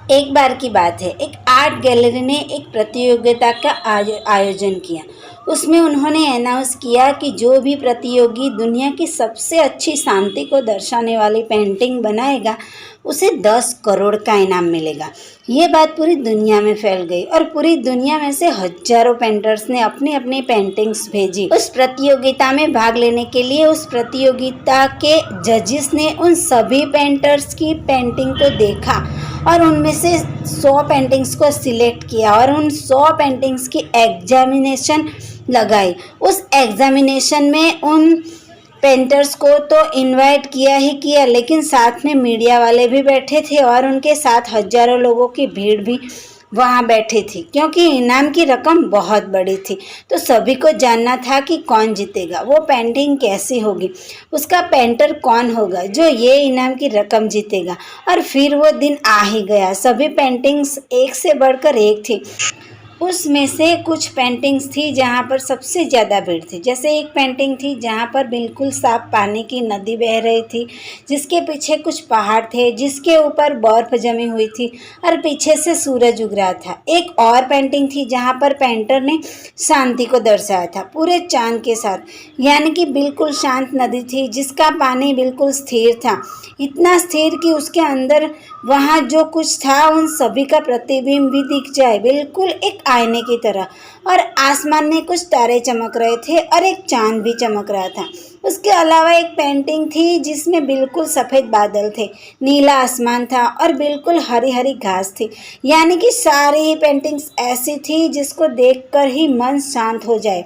एक बार की बात है, एक आर्ट गैलरी ने एक प्रतियोगिता का आयोजन किया। उसमें उन्होंने अनाउंस किया कि जो भी प्रतियोगी दुनिया की सबसे अच्छी शांति को दर्शाने वाली पेंटिंग बनाएगा, उसे 10 करोड़ का इनाम मिलेगा। ये बात पूरी दुनिया में फैल गई और पूरी दुनिया में से हजारों पेंटर्स ने अपनी अपनी पेंटिंग्स भेजी उस प्रतियोगिता में भाग लेने के लिए। उस प्रतियोगिता के जजेस ने उन सभी पेंटर्स की पेंटिंग को देखा और उनमें से 100 पेंटिंग्स को सिलेक्ट किया और उन 100 पेंटिंग्स की एग्जामिनेशन लगाई। उस एग्जामिनेशन में उन पेंटर्स को तो इनवाइट किया ही किया, लेकिन साथ में मीडिया वाले भी बैठे थे और उनके साथ हजारों लोगों की भीड़ भी वहाँ बैठी थी, क्योंकि इनाम की रकम बहुत बड़ी थी। तो सभी को जानना था कि कौन जीतेगा, वो पेंटिंग कैसी होगी, उसका पेंटर कौन होगा जो ये इनाम की रकम जीतेगा। और फिर वो दिन आ ही गया। सभी पेंटिंग्स एक से बढ़कर एक थी। उसमें से कुछ पेंटिंग्स थी जहाँ पर सबसे ज़्यादा भीड़ थी। जैसे एक पेंटिंग थी जहाँ पर बिल्कुल साफ पानी की नदी बह रही थी, जिसके पीछे कुछ पहाड़ थे, जिसके ऊपर बर्फ जमी हुई थी और पीछे से सूरज उग रहा था। एक और पेंटिंग थी जहाँ पर पेंटर ने शांति को दर्शाया था पूरे चांद के साथ, यानी कि बिल्कुल शांत नदी थी जिसका पानी बिल्कुल स्थिर था, इतना स्थिर कि उसके अंदर वहाँ जो कुछ था उन सभी का प्रतिबिंब भी दिख जाए, बिल्कुल एक आईने की तरह। और आसमान में कुछ तारे चमक रहे थे और एक चांद भी चमक रहा था। उसके अलावा एक पेंटिंग थी जिसमें बिल्कुल सफ़ेद बादल थे, नीला आसमान था और बिल्कुल हरी हरी घास थी। यानी कि सारी ही पेंटिंग्स ऐसी थी जिसको देखकर ही मन शांत हो जाए।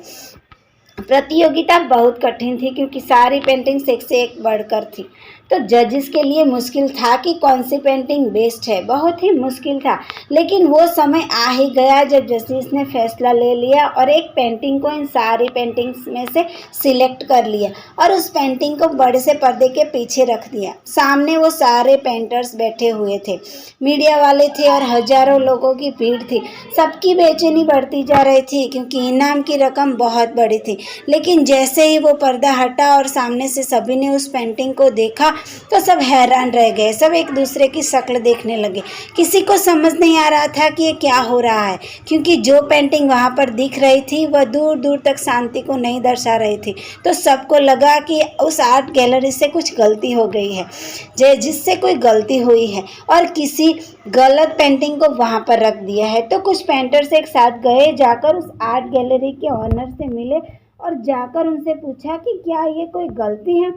प्रतियोगिता बहुत कठिन थी क्योंकि सारी पेंटिंग्स एक से एक बढ़कर थी। तो जजेस के लिए मुश्किल था कि कौन सी पेंटिंग बेस्ट है, बहुत ही मुश्किल था। लेकिन वो समय आ ही गया जब जजेस ने फैसला ले लिया और एक पेंटिंग को इन सारी पेंटिंग्स में से सिलेक्ट कर लिया और उस पेंटिंग को बड़े से पर्दे के पीछे रख दिया। सामने वो सारे पेंटर्स बैठे हुए थे, मीडिया वाले थे और हजारों लोगों की भीड़ थी। सबकी बेचैनी बढ़ती जा रही थी क्योंकि इनाम की रकम बहुत बड़ी थी। लेकिन जैसे ही वो पर्दा हटा और सामने से सभी ने उस पेंटिंग को देखा तो सब हैरान रह गए। सब एक दूसरे की शक्ल देखने लगे। किसी को समझ नहीं आ रहा था कि ये क्या हो रहा है, क्योंकि जो पेंटिंग वहाँ पर दिख रही थी वह दूर दूर तक शांति को नहीं दर्शा रही थी। तो सबको लगा कि उस आर्ट गैलरी से कुछ गलती हो गई है, जिससे कोई गलती हुई है और किसी गलत पेंटिंग को वहाँ पर रख दिया है। तो कुछ पेंटर्स एक साथ गए, जाकर उस आर्ट गैलरी के ऑनर से मिले और जाकर उनसे पूछा कि क्या ये कोई गलती है,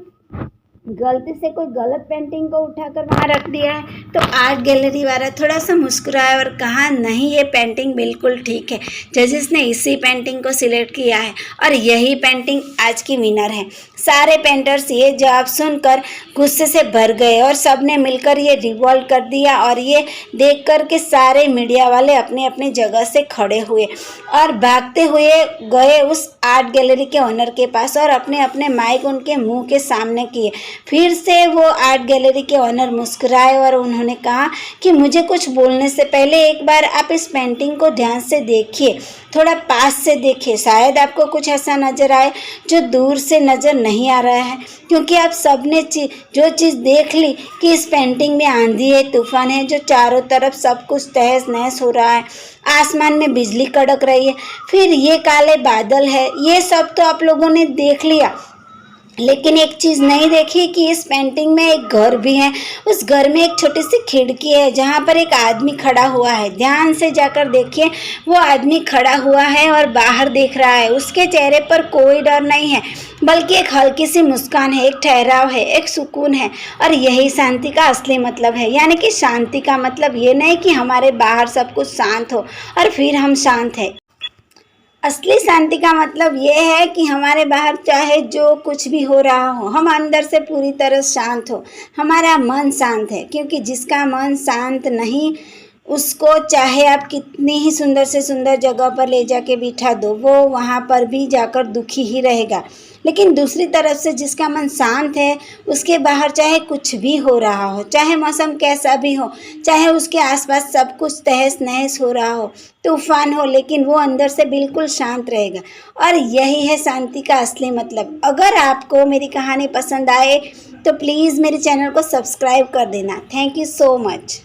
गलती से कोई गलत पेंटिंग को उठाकर वहाँ रख दिया है। तो आर्ट गैलरी वाला थोड़ा सा मुस्कुराया और कहा, नहीं, ये पेंटिंग बिल्कुल ठीक है, जजेस ने इसी पेंटिंग को सिलेक्ट किया है और यही पेंटिंग आज की विनर है। सारे पेंटर्स ये जवाब सुनकर गुस्से से भर गए और सब ने मिलकर ये रिवॉल्ट कर दिया। और ये देख कर के सारे मीडिया वाले अपने अपने जगह से खड़े हुए और भागते हुए गए उस आर्ट गैलरी के ओनर के पास और अपने अपने माइक उनके मुंह के सामने किए। फिर से वो आर्ट गैलरी के ओनर मुस्कुराए और उन्होंने कहा कि मुझे कुछ बोलने से पहले एक बार आप इस पेंटिंग को ध्यान से देखिए, थोड़ा पास से देखिए, शायद आपको कुछ ऐसा नज़र आए जो दूर से नज़र नहीं आ रहा है। क्योंकि आप सब ने जो चीज़ देख ली कि इस पेंटिंग में आंधी है, तूफान है, जो चारों तरफ सब कुछ तहस नहस हो रहा है, आसमान में बिजली कड़क रही है, फिर ये काले बादल है, ये सब तो आप लोगों ने देख लिया। लेकिन एक चीज़ नहीं देखी कि इस पेंटिंग में एक घर भी है। उस घर में एक छोटी सी खिड़की है जहाँ पर एक आदमी खड़ा हुआ है। ध्यान से जाकर देखिए, वो आदमी खड़ा हुआ है और बाहर देख रहा है। उसके चेहरे पर कोई डर नहीं है, बल्कि एक हल्की सी मुस्कान है, एक ठहराव है, एक सुकून है। और यही शांति का असली मतलब है। यानी कि शांति का मतलब ये नहीं कि हमारे बाहर सब कुछ शांत हो और फिर हम शांत हैं। असली शांति का मतलब ये है कि हमारे बाहर चाहे जो कुछ भी हो रहा हो, हम अंदर से पूरी तरह शांत हो, हमारा मन शांत है। क्योंकि जिसका मन शांत नहीं, उसको चाहे आप कितनी ही सुंदर से सुंदर जगह पर ले जाके बिठा दो, वो वहाँ पर भी जाकर दुखी ही रहेगा। लेकिन दूसरी तरफ से जिसका मन शांत है, उसके बाहर चाहे कुछ भी हो रहा हो, चाहे मौसम कैसा भी हो, चाहे उसके आसपास सब कुछ तहस नहस हो रहा हो, तूफान हो, लेकिन वो अंदर से बिल्कुल शांत रहेगा। और यही है शांति का असली मतलब। अगर आपको मेरी कहानी पसंद आए तो प्लीज़ मेरे चैनल को सब्सक्राइब कर देना। Thank you so much.